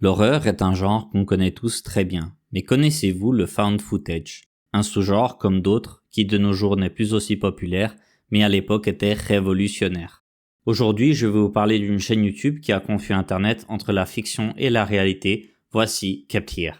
L'horreur est un genre qu'on connaît tous très bien, mais connaissez-vous le found footage? Un sous-genre comme d'autres qui de nos jours n'est plus aussi populaire, mais à l'époque était révolutionnaire. Aujourd'hui, je vais vous parler d'une chaîne YouTube qui a confus Internet entre la fiction et la réalité. Voici Kept Here.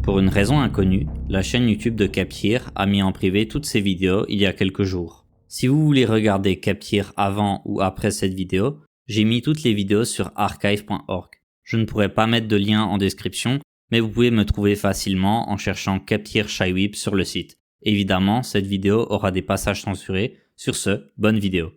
Pour une raison inconnue, la chaîne YouTube de Kept Here a mis en privé toutes ses vidéos il y a quelques jours. Si vous voulez regarder Kept Here avant ou après cette vidéo, j'ai mis toutes les vidéos sur archive.org. Je ne pourrai pas mettre de lien en description, mais vous pouvez me trouver facilement en cherchant Kept Here Shywip sur le site. Évidemment, cette vidéo aura des passages censurés. Sur ce, bonne vidéo.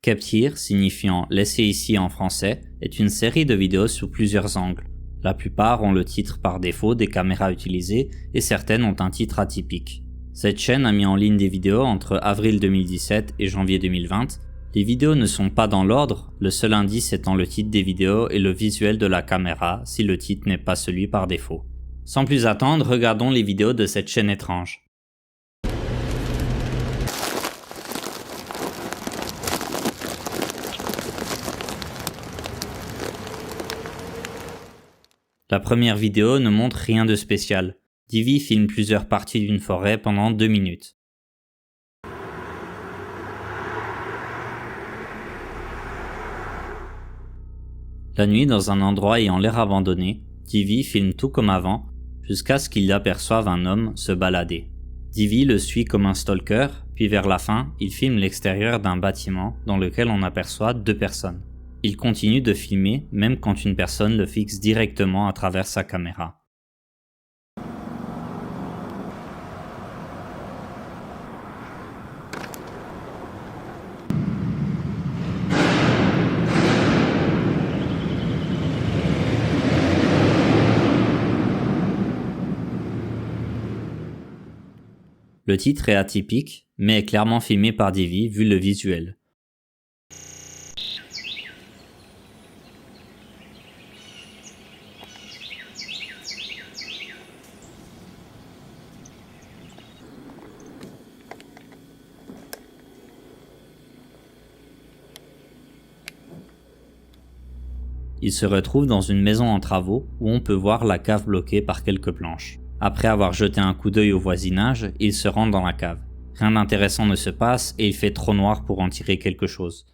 Kept Here, signifiant laissé ici en français, est une série de vidéos sous plusieurs angles. La plupart ont le titre par défaut des caméras utilisées et certaines ont un titre atypique. Cette chaîne a mis en ligne des vidéos entre avril 2017 et janvier 2020. Les vidéos ne sont pas dans l'ordre, le seul indice étant le titre des vidéos et le visuel de la caméra si le titre n'est pas celui par défaut. Sans plus attendre, regardons les vidéos de cette chaîne étrange. La première vidéo ne montre rien de spécial. Divi filme plusieurs parties d'une forêt pendant 2 minutes. La nuit, dans un endroit ayant l'air abandonné, Divi filme tout comme avant, jusqu'à ce qu'il aperçoive un homme se balader. Divi le suit comme un stalker, puis vers la fin, il filme l'extérieur d'un bâtiment dans lequel on aperçoit 2 personnes. Il continue de filmer même quand une personne le fixe directement à travers sa caméra. Le titre est atypique, mais est clairement filmé par Divi vu le visuel. Il se retrouve dans une maison en travaux où on peut voir la cave bloquée par quelques planches. Après avoir jeté un coup d'œil au voisinage, il se rend dans la cave. Rien d'intéressant ne se passe et il fait trop noir pour en tirer quelque chose.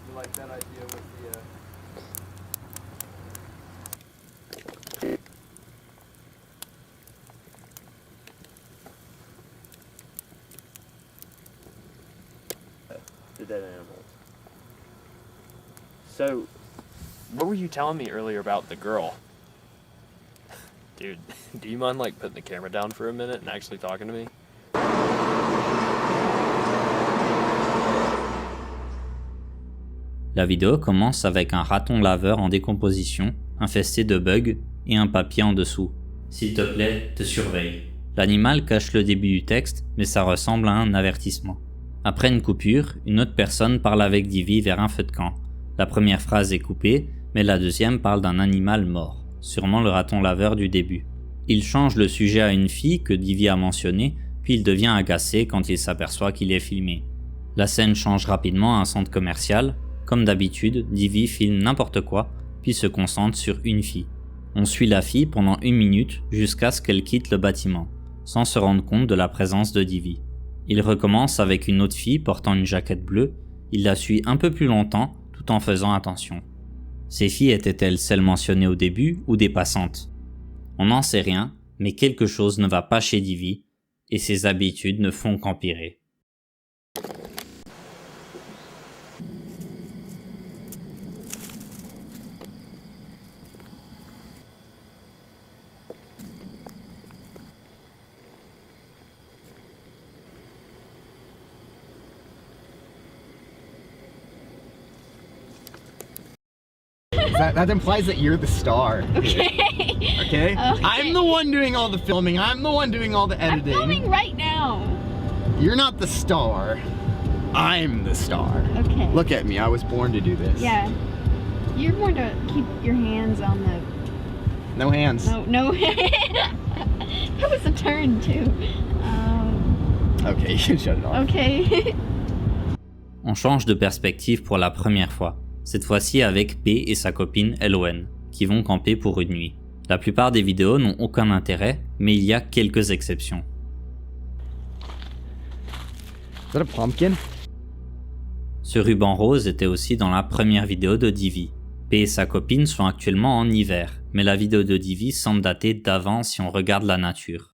You like that idea with the dead animals. So, what were you telling me earlier about the girl? Dude, do you mind like putting the camera down for a minute and actually talking to me? La vidéo commence avec un raton laveur en décomposition, infesté de bugs et un papier en dessous. S'il te plaît, te surveille. L'animal cache le début du texte, mais ça ressemble à un avertissement. Après une coupure, une autre personne parle avec Divi vers un feu de camp. La première phrase est coupée, mais la deuxième parle d'un animal mort, sûrement le raton laveur du début. Il change le sujet à une fille que Divi a mentionnée, puis il devient agacé quand il s'aperçoit qu'il est filmé. La scène change rapidement à un centre commercial. Comme d'habitude, Divi filme n'importe quoi, puis se concentre sur une fille. On suit la fille pendant 1 minute jusqu'à ce qu'elle quitte le bâtiment, sans se rendre compte de la présence de Divi. Il recommence avec une autre fille portant une jaquette bleue, il la suit un peu plus longtemps tout en faisant attention. Ces filles étaient-elles celles mentionnées au début ou des passantes? On n'en sait rien, mais quelque chose ne va pas chez Divi et ses habitudes ne font qu'empirer. That implies that you're the star. Okay. Okay? I'm the one doing all the filming. I'm the one doing all the I'm editing. filming right now. You're not the star. I'm the star. Okay. Look at me. I was born to do this. Yeah. You're going to keep your hands on the... No hands. No. That was a turn too. Okay, you can shut it off. Okay. On change de perspective pour la première fois, cette fois-ci avec P et sa copine Elowen, qui vont camper pour une nuit. La plupart des vidéos n'ont aucun intérêt, mais il y a quelques exceptions. Is that a pumpkin? Ce ruban rose était aussi dans la première vidéo de Divi. P et sa copine sont actuellement en hiver, mais la vidéo de Divi semble dater d'avant si on regarde la nature.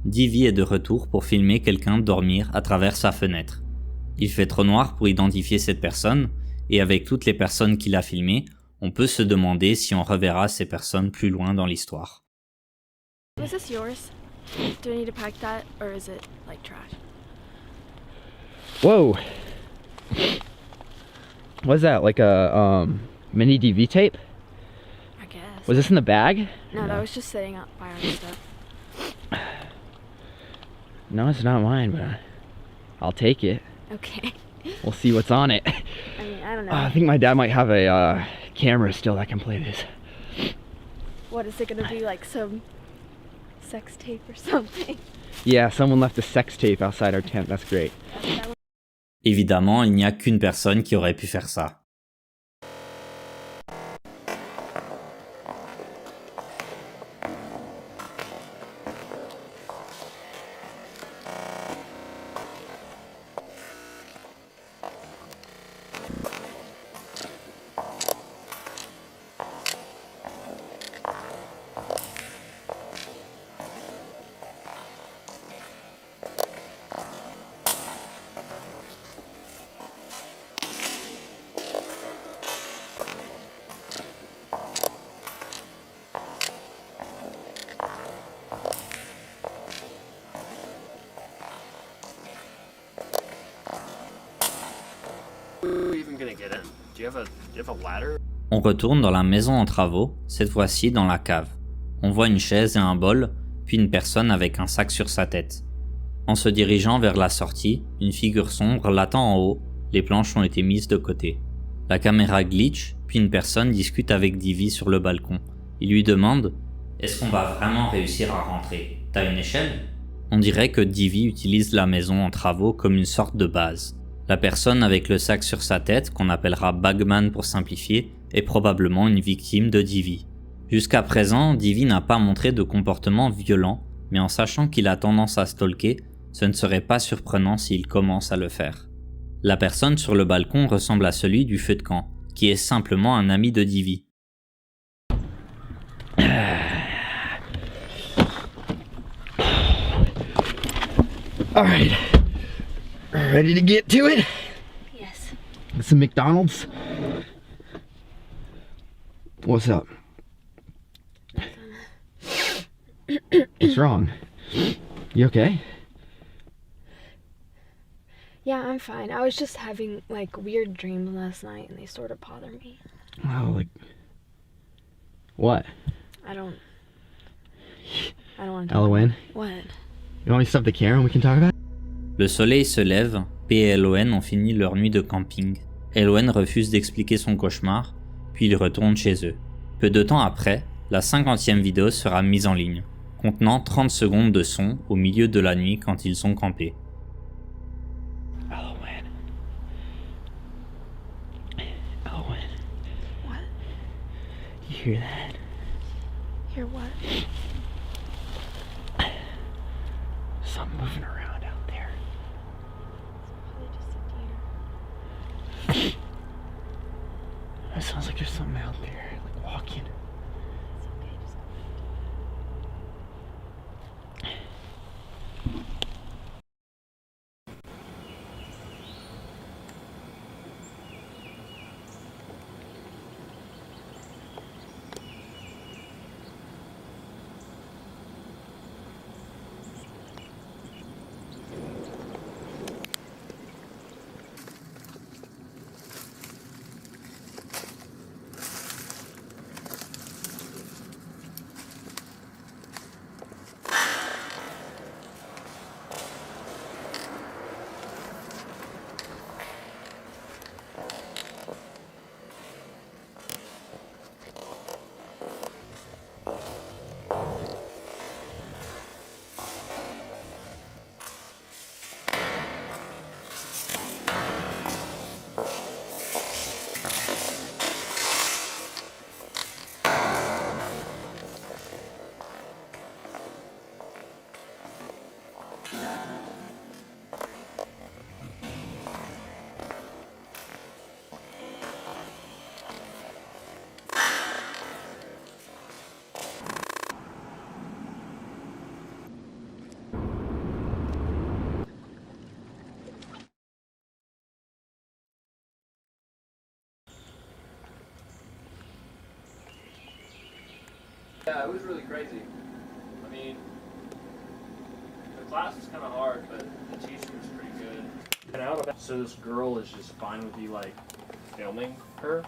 Divi est de retour pour filmer quelqu'un dormir à travers sa fenêtre. Il fait trop noir pour identifier cette personne, et avec toutes les personnes qu'il a filmées, on peut se demander si on reverra ces personnes plus loin dans l'histoire. Is this yours? Do I need to pack that, or is it like trash? Whoa. What's that? Like a mini DV tape? I guess. Was this in the bag? No, that was just sitting up by our stuff. No, it's not mine, but I'll take it. Okay. We'll see what's on it. I mean, I don't know. I think my dad might have a camera still that can play this. What is it gonna be, like some sex tape or something? Yeah, someone left a sex tape outside our tent. That's great. Évidemment, il n'y a qu'une personne qui aurait pu faire ça. On retourne dans la maison en travaux, cette fois-ci dans la cave. On voit une chaise et un bol, puis une personne avec un sac sur sa tête. En se dirigeant vers la sortie, une figure sombre l'attend en haut, les planches ont été mises de côté. La caméra glitch, puis une personne discute avec Divi sur le balcon. Il lui demande « Est-ce qu'on va vraiment réussir à rentrer? T'as une échelle ?» On dirait que Divi utilise la maison en travaux comme une sorte de base. La personne avec le sac sur sa tête, qu'on appellera Bagman pour simplifier, est probablement une victime de Divi. Jusqu'à présent, Divi n'a pas montré de comportement violent, mais en sachant qu'il a tendance à stalker, ce ne serait pas surprenant s'il commence à le faire. La personne sur le balcon ressemble à celui du feu de camp, qui est simplement un ami de Divi. Alright. Ready to get to it? Yes. It's a McDonald's. What's up? What's wrong? You okay? Yeah, I'm fine. I was just having like weird dreams last night and they sort of bother me. Oh, like what? I don't want to. Elowen, What? you want me to stop the camera and we can talk about it? Le soleil se lève, P et Elowen ont fini leur nuit de camping. Elowen refuse d'expliquer son cauchemar, puis ils retournent chez eux. Peu de temps après, la 50e vidéo sera mise en ligne. contenant 30 secondes de son au milieu de la nuit quand ils sont campés. Owen. Owen. What? You hear that? Hear what? Something moving around out there. Probably just a deer. It sounds like there's something out there, like walking. It's okay, just go back to bed. Yeah, it was really crazy. I mean, the class was kind of hard, but the teacher was pretty good. And out of it, so this girl is just fine with you, like, filming her?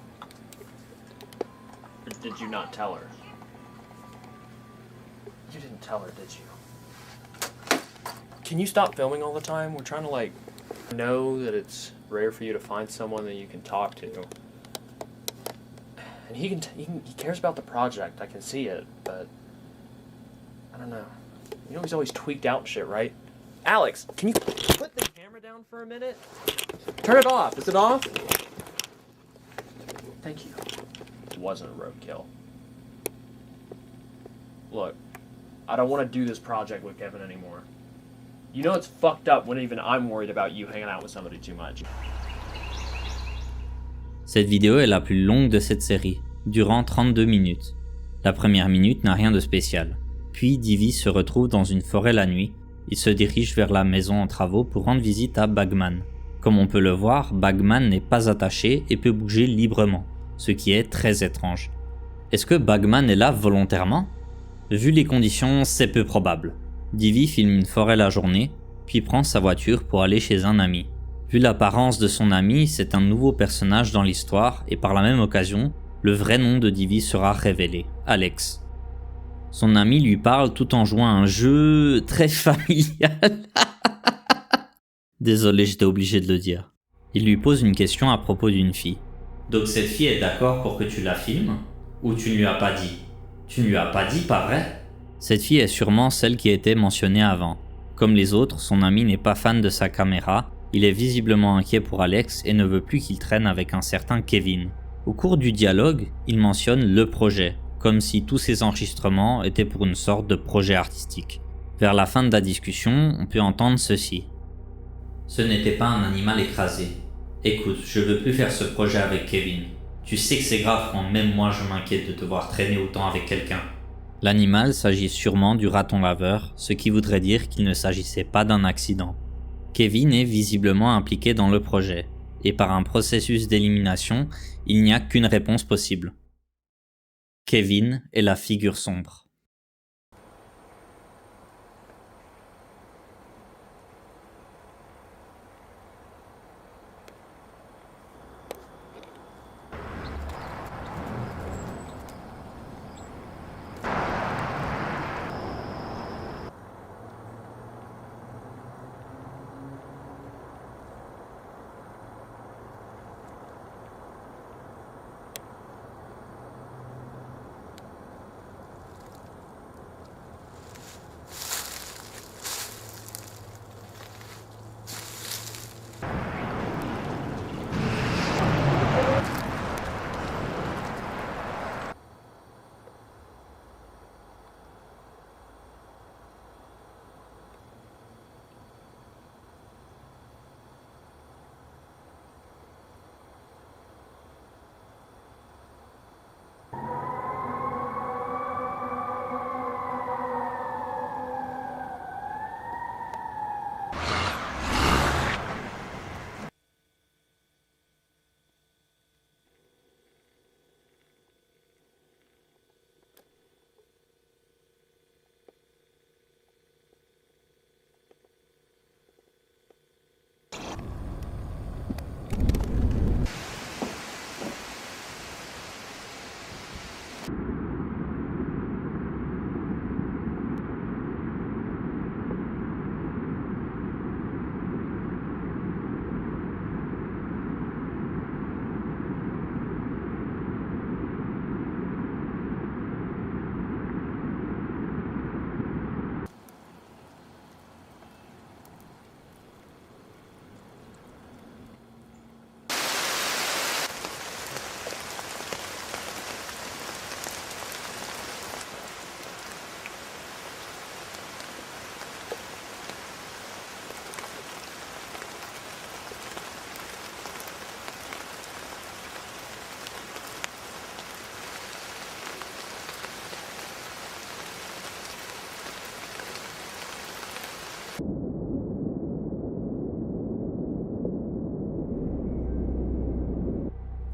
Or did you not tell her? You didn't tell her, did you? Can you stop filming all the time? We're trying to, like, know that it's rare for you to find someone that you can talk to. And he cares about the project. I can see it, but I don't know. You know he's always tweaked out and shit, right? Alex, can you put the camera down for a minute? Turn it off. Is it off? Thank you. It wasn't a roadkill. Look, I don't want to do this project with Kevin anymore. You know it's fucked up when even I'm worried about you hanging out with somebody too much. Cette vidéo est la plus longue de cette série, durant 32 minutes. La première minute n'a rien de spécial. Puis Divi se retrouve dans une forêt la nuit. Il se dirige vers la maison en travaux pour rendre visite à Bagman. Comme on peut le voir, Bagman n'est pas attaché et peut bouger librement, ce qui est très étrange. Est-ce que Bagman est là volontairement? Vu les conditions, c'est peu probable. Divi filme une forêt la journée, puis prend sa voiture pour aller chez un ami. Vu l'apparence de son ami, c'est un nouveau personnage dans l'histoire et par la même occasion, le vrai nom de Divi sera révélé, Alex. Son ami lui parle tout en jouant à un jeu très familial. Désolé, j'étais obligé de le dire. Il lui pose une question à propos d'une fille. Donc cette fille est d'accord pour que tu la filmes? Ou tu ne lui as pas dit? Tu ne lui as pas dit, pas vrai? Cette fille est sûrement celle qui a été mentionnée avant. Comme les autres, son ami n'est pas fan de sa caméra. Il est visiblement inquiet pour Alex et ne veut plus qu'il traîne avec un certain Kevin. Au cours du dialogue, il mentionne le projet, comme si tous ces enregistrements étaient pour une sorte de projet artistique. Vers la fin de la discussion, on peut entendre ceci. Ce n'était pas un animal écrasé. Écoute, je veux plus faire ce projet avec Kevin. Tu sais que c'est grave quand même moi je m'inquiète de te voir traîner autant avec quelqu'un. L'animal s'agit sûrement du raton laveur, ce qui voudrait dire qu'il ne s'agissait pas d'un accident. Kevin est visiblement impliqué dans le projet, et par un processus d'élimination, il n'y a qu'une réponse possible. Kevin est la figure sombre.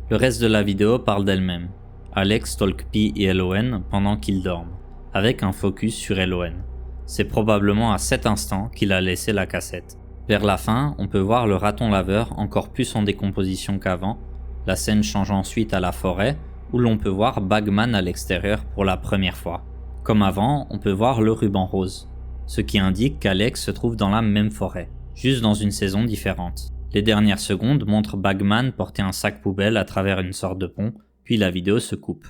Le reste de la vidéo parle d'elle-même. Alex stalk Pi et Elohen pendant qu'ils dorment, avec un focus sur Elohen. C'est probablement à cet instant qu'il a laissé la cassette. Vers la fin, on peut voir le raton laveur encore plus en décomposition qu'avant. La scène change ensuite à la forêt, où l'on peut voir Bagman à l'extérieur pour la première fois. Comme avant, on peut voir le ruban rose, ce qui indique qu'Alex se trouve dans la même forêt, juste dans une saison différente. Les dernières secondes montrent Bagman porter un sac poubelle à travers une sorte de pont, puis la vidéo se coupe.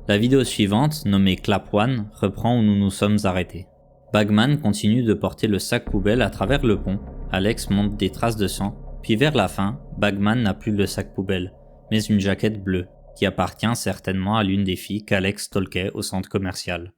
La vidéo suivante, nommée Clap One, reprend où nous nous sommes arrêtés. Bagman continue de porter le sac poubelle à travers le pont, Alex montre des traces de sang, puis vers la fin, Bagman n'a plus le sac poubelle, mais une jaquette bleue, qui appartient certainement à l'une des filles qu'Alex stalkait au centre commercial.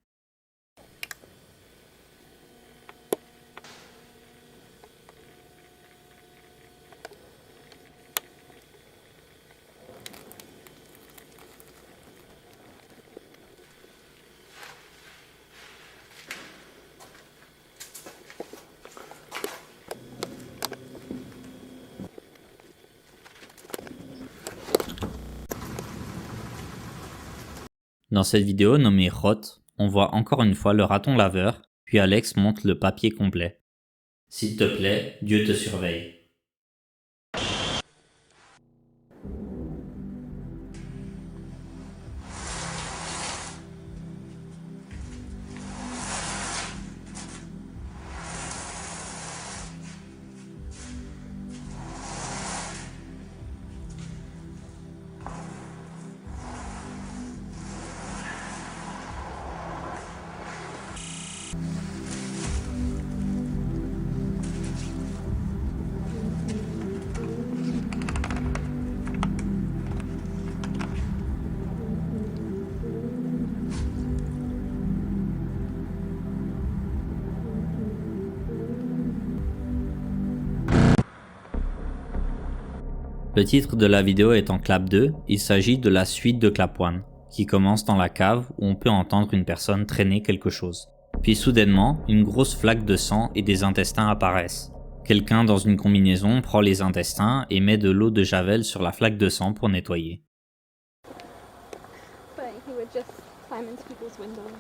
Dans cette vidéo nommée Rot, on voit encore une fois le raton laveur, puis Alex montre le papier complet. S'il te plaît, Dieu te surveille. Le titre de la vidéo étant Clap 2, il s'agit de la suite de Clap 1, qui commence dans la cave où on peut entendre une personne traîner quelque chose. Puis soudainement, une grosse flaque de sang et des intestins apparaissent. Quelqu'un dans une combinaison prend les intestins et met de l'eau de javel sur la flaque de sang pour nettoyer. But he would just climb into people's windows.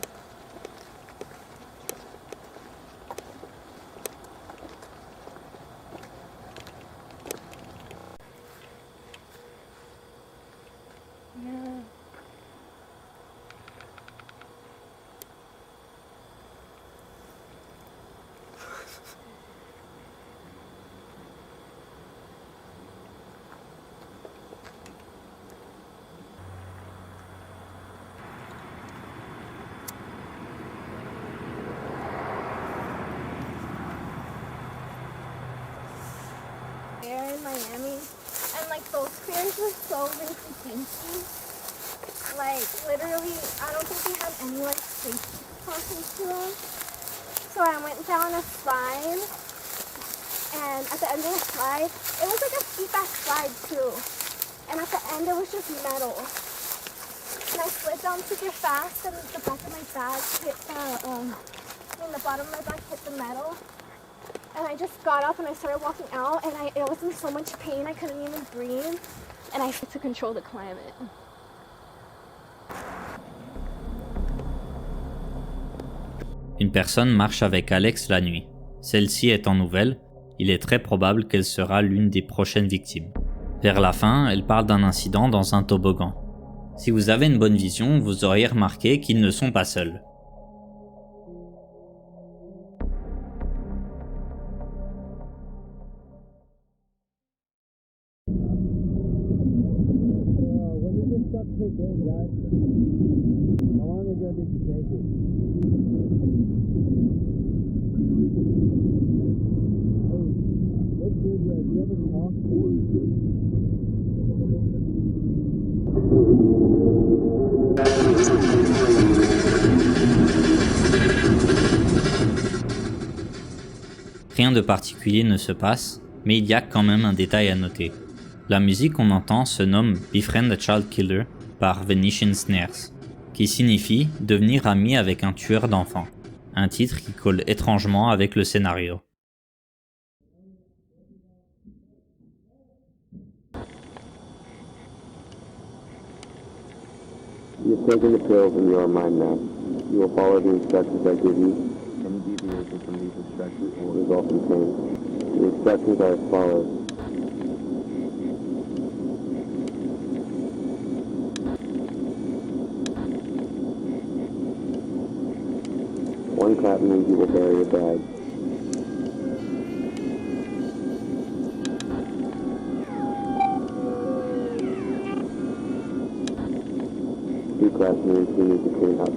Yeah. There in Miami, and like those fears were so vintage. Like literally, I don't think we had any like safety precautions to them. So I went down a slide, and at the end of the slide, it was like a steep ass slide too. And at the end, it was just metal. And I slid down super fast, and the back of my bag hit the bottom of my bag hit the metal. And I just got up and I started walking out, and it was in so much pain I couldn't even breathe, and I had to control the climate. Une personne marche avec Alex la nuit. Celle-ci étant nouvelle, il est très probable qu'elle sera l'une des prochaines victimes. Vers la fin, elle parle d'un incident dans un toboggan. Si vous avez une bonne vision, vous auriez remarqué qu'ils ne sont pas seuls. Rien de particulier ne se passe, mais il y a quand même un détail à noter. La musique qu'on entend se nomme Befriend a Child Killer par Venetian Snares, qui signifie devenir ami avec un tueur d'enfants, un titre qui colle étrangement avec le scénario. You've taken the pills and you are mine now. You will follow the instructions I give you. Any deviation from these instructions will result in pain. The instructions are as follows. One clap means you will bury a bag. Two claps means you need to clean up.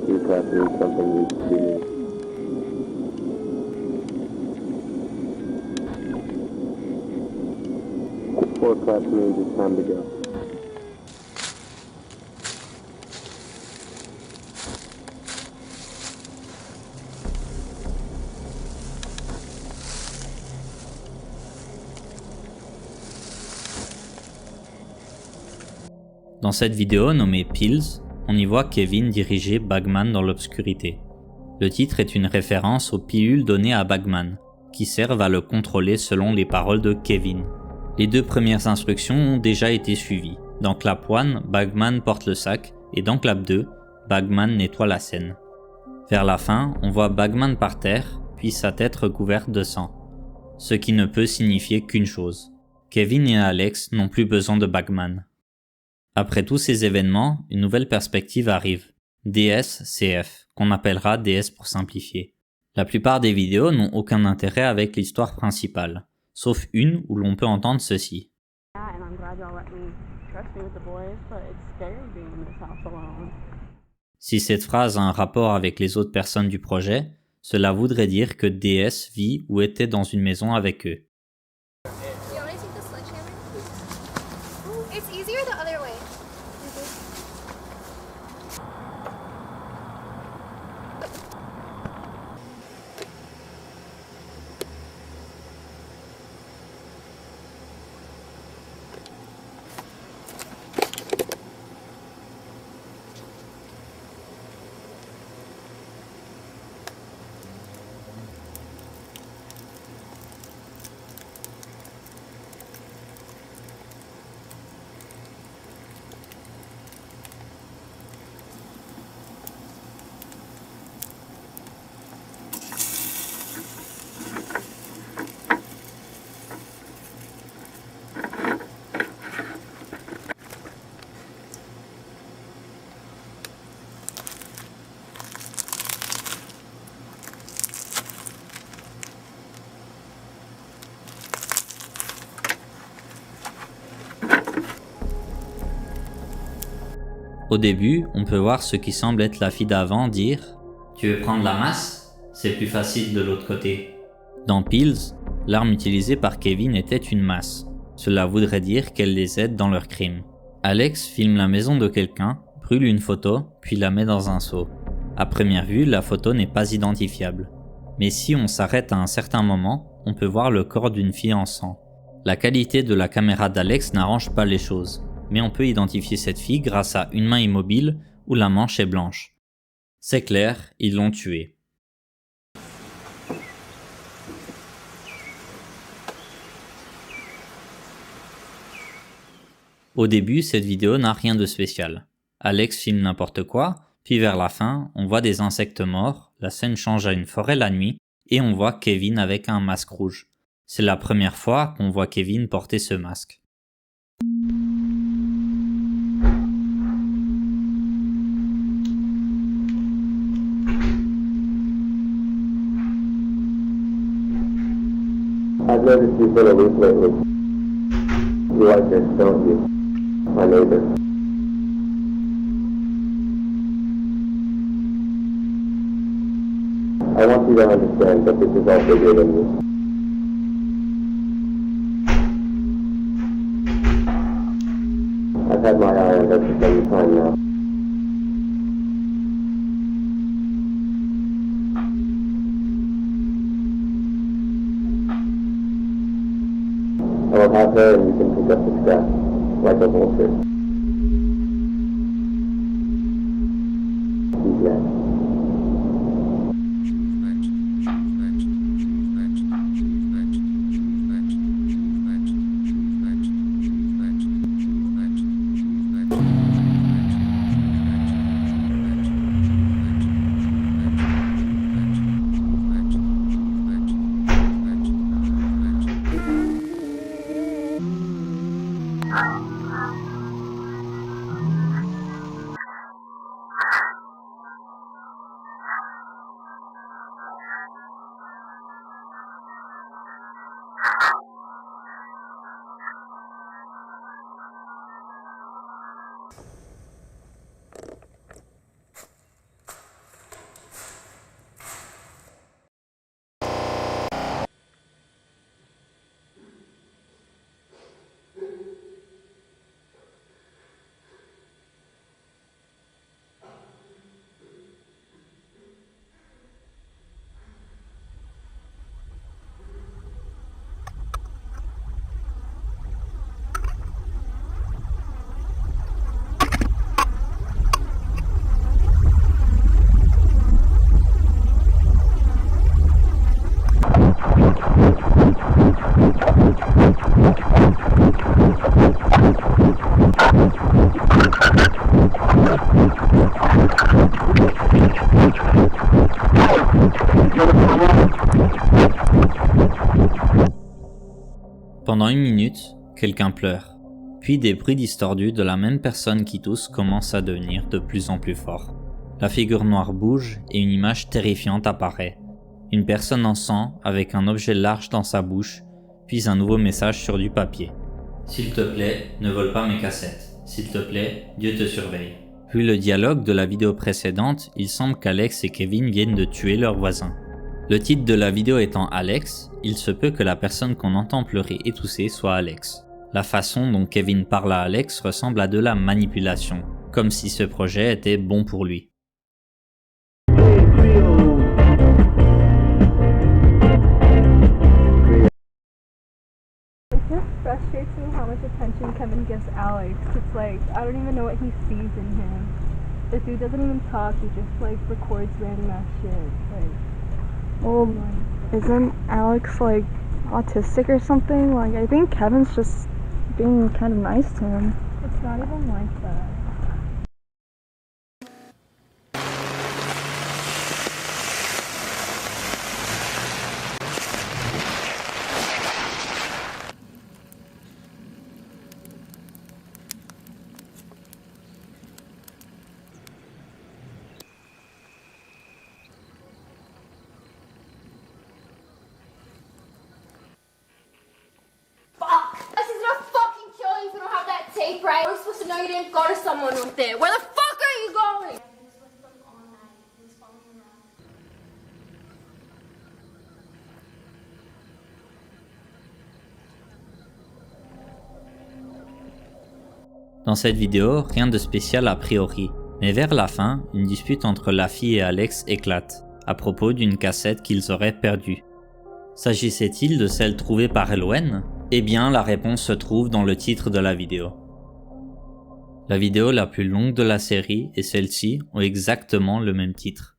Three claps means something needs to be moved. 4 claps means it's time to go. Dans cette vidéo nommée Pills, on y voit Kevin diriger Bagman dans l'obscurité. Le titre est une référence aux pilules données à Bagman, qui servent à le contrôler selon les paroles de Kevin. Les 2 premières instructions ont déjà été suivies. Dans Clap 1, Bagman porte le sac, et dans Clap 2, Bagman nettoie la scène. Vers la fin, on voit Bagman par terre, puis sa tête recouverte de sang. Ce qui ne peut signifier qu'une chose. Kevin et Alex n'ont plus besoin de Bagman. Après tous ces événements, une nouvelle perspective arrive. DS-CF, qu'on appellera DS pour simplifier. La plupart des vidéos n'ont aucun intérêt avec l'histoire principale, sauf une où l'on peut entendre ceci. Si cette phrase a un rapport avec les autres personnes du projet, cela voudrait dire que DS vit ou était dans une maison avec eux. Au début, on peut voir ce qui semble être la fille d'avant dire « Tu veux prendre la masse? C'est plus facile de l'autre côté. » Dans Pills, l'arme utilisée par Kevin était une masse. Cela voudrait dire qu'elle les aide dans leur crime. Alex filme la maison de quelqu'un, brûle une photo, puis la met dans un seau. À première vue, la photo n'est pas identifiable. Mais si on s'arrête à un certain moment, on peut voir le corps d'une fille en sang. La qualité de la caméra d'Alex n'arrange pas les choses, mais on peut identifier cette fille grâce à une main immobile où la manche est blanche. C'est clair, ils l'ont tuée. Au début, cette vidéo n'a rien de spécial. Alex filme n'importe quoi, puis vers la fin, on voit des insectes morts, la scène change à une forêt la nuit, et on voit Kevin avec un masque rouge. C'est la première fois qu'on voit Kevin porter ce masque. I've noticed you've been aloof lately. You like this, don't you? My neighbor. I want you to understand that this is all bigger than you. I've had my eye on her for some time now. I will have her and you can pick up the scraps, like a vulture. She's next. Pendant une minute, quelqu'un pleure. Puis des bruits distordus de la même personne qui tousse commencent à devenir de plus en plus forts. La figure noire bouge et une image terrifiante apparaît. Une personne en sang avec un objet large dans sa bouche, puis un nouveau message sur du papier. S'il te plaît, ne vole pas mes cassettes. S'il te plaît, Dieu te surveille. Vu le dialogue de la vidéo précédente, il semble qu'Alex et Kevin viennent de tuer leur voisin. Le titre de la vidéo étant Alex, il se peut que la personne qu'on entend pleurer et tousser soit Alex. La façon dont Kevin parle à Alex ressemble à de la manipulation, comme si ce projet était bon pour lui. It just frustrates me how much attention Kevin gives Alex. It's like, I don't even know what he sees in him. This dude doesn't even talk, he just like records random ass shit. Like, well, isn't Alex like autistic or something? Like, I think Kevin's just being kind of nice to him. it's not even like that. This is gonna fucking kill you if you don't have that tape right. We're supposed to know you didn't go to someone with it. Where the fuck are you going? Dans cette vidéo, rien de spécial a priori, mais vers la fin, une dispute entre la fille et Alex éclate, à propos d'une cassette qu'ils auraient perdue. S'agissait-il de celle trouvée par Elowen ? Eh bien, la réponse se trouve dans le titre de la vidéo. La vidéo la plus longue de la série et celle-ci ont exactement le même titre.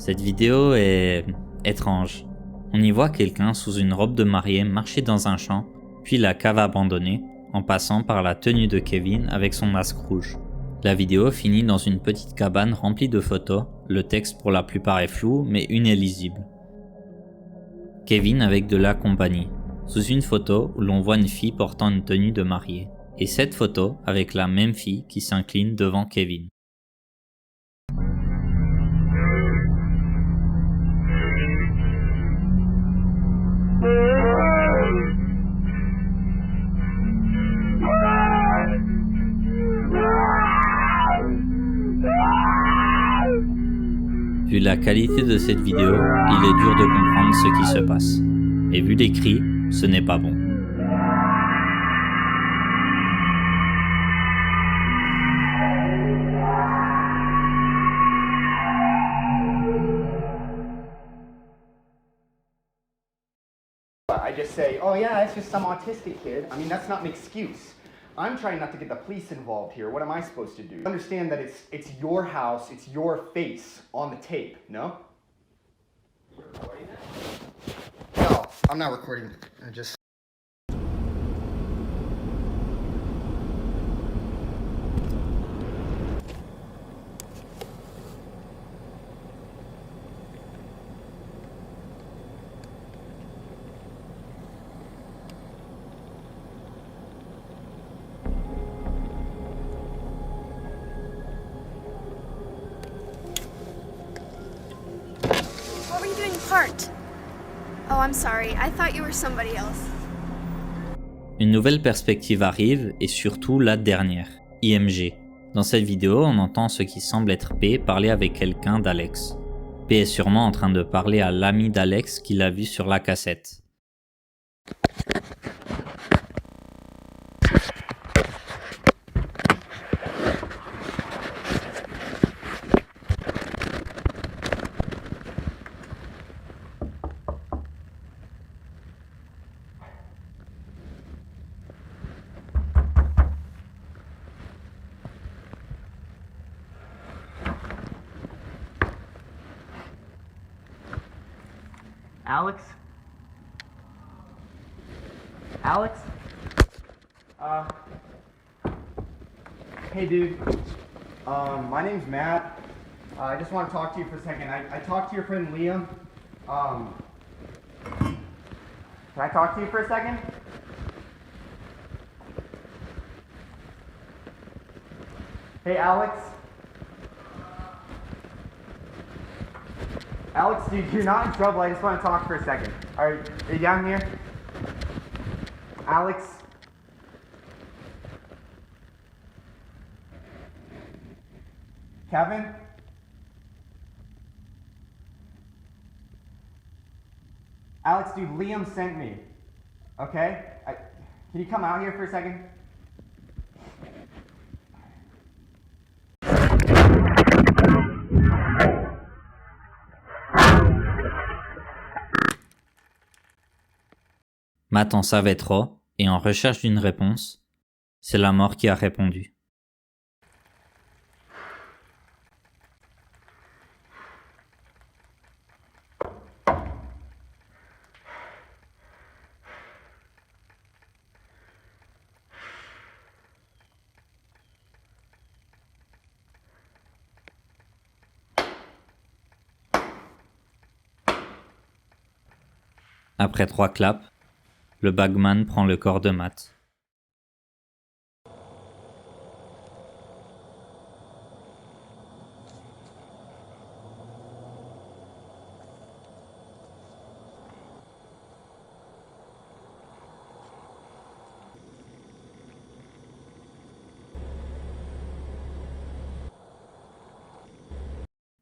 Cette vidéo est étrange. On y voit quelqu'un sous une robe de mariée marcher dans un champ, puis la cave abandonnée, en passant par la tenue de Kevin avec son masque rouge. La vidéo finit dans une petite cabane remplie de photos, le texte pour la plupart est flou, mais une est lisible. Kevin avec de la compagnie, sous une photo où l'on voit une fille portant une tenue de mariée, et cette photo avec la même fille qui s'incline devant Kevin. Vu la qualité de cette vidéo, il est dur de comprendre ce qui se passe. Et vu les cris, ce n'est pas bon. I just say, oh yeah, it's just some autistic kid. I mean, that's not an excuse. I'm trying not to get the police involved here. What am I supposed to do? Understand that it's your house, it's your face on the tape, no? You're recording that? No, I'm not recording. I just... What were you doing parked? Oh, I'm sorry. I thought you were somebody else. Une nouvelle perspective arrive et surtout la dernière, IMG. Dans cette vidéo, on entend ce qui semble être P parler avec quelqu'un d'Alex. P est sûrement en train de parler à l'ami d'Alex qu'il a vu sur la cassette. Alex? Alex? Hey dude, my name's Matt. I just want to talk to you for a second. I talked to your friend Liam. Can I talk to you for a second? Hey Alex. Alex, dude, you're not in trouble. I just want to talk for a second. Are you down here? Alex? Kevin? Alex, dude, Liam sent me. Okay? Can you come out here for a second? Matt en savait trop, et en recherche d'une réponse, c'est la mort qui a répondu. Après 3 claps, le bagman prend le corps de Matt.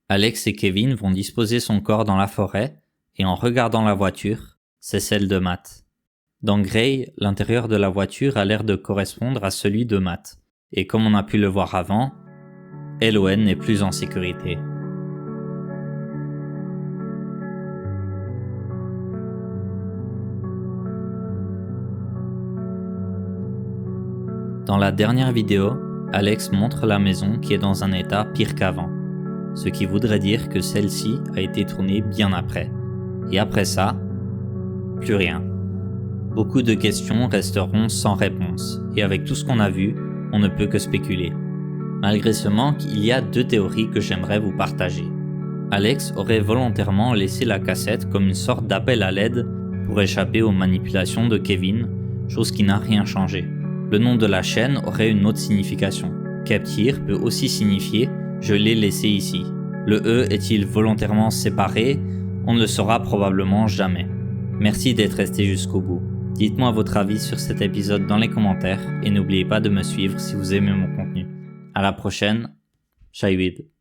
Alex et Kevin vont disposer son corps dans la forêt et en regardant la voiture, c'est celle de Matt. Dans Grey, l'intérieur de la voiture a l'air de correspondre à celui de Matt. Et comme on a pu le voir avant, LON n'est plus en sécurité. Dans la dernière vidéo, Alex montre la maison qui est dans un état pire qu'avant. ce qui voudrait dire que celle-ci a été tournée bien après. Et après ça, plus rien. Beaucoup de questions resteront sans réponse, et avec tout ce qu'on a vu, on ne peut que spéculer. Malgré ce manque, il y a 2 théories que j'aimerais vous partager. Alex aurait volontairement laissé la cassette comme une sorte d'appel à l'aide pour échapper aux manipulations de Kevin, chose qui n'a rien changé. Le nom de la chaîne aurait une autre signification. Kept Here peut aussi signifier « je l'ai laissé ici ». Le E est-il volontairement séparé? On ne le saura probablement jamais. Merci d'être resté jusqu'au bout. Dites-moi votre avis sur cet épisode dans les commentaires et n'oubliez pas de me suivre si vous aimez mon contenu. À la prochaine, Shahid.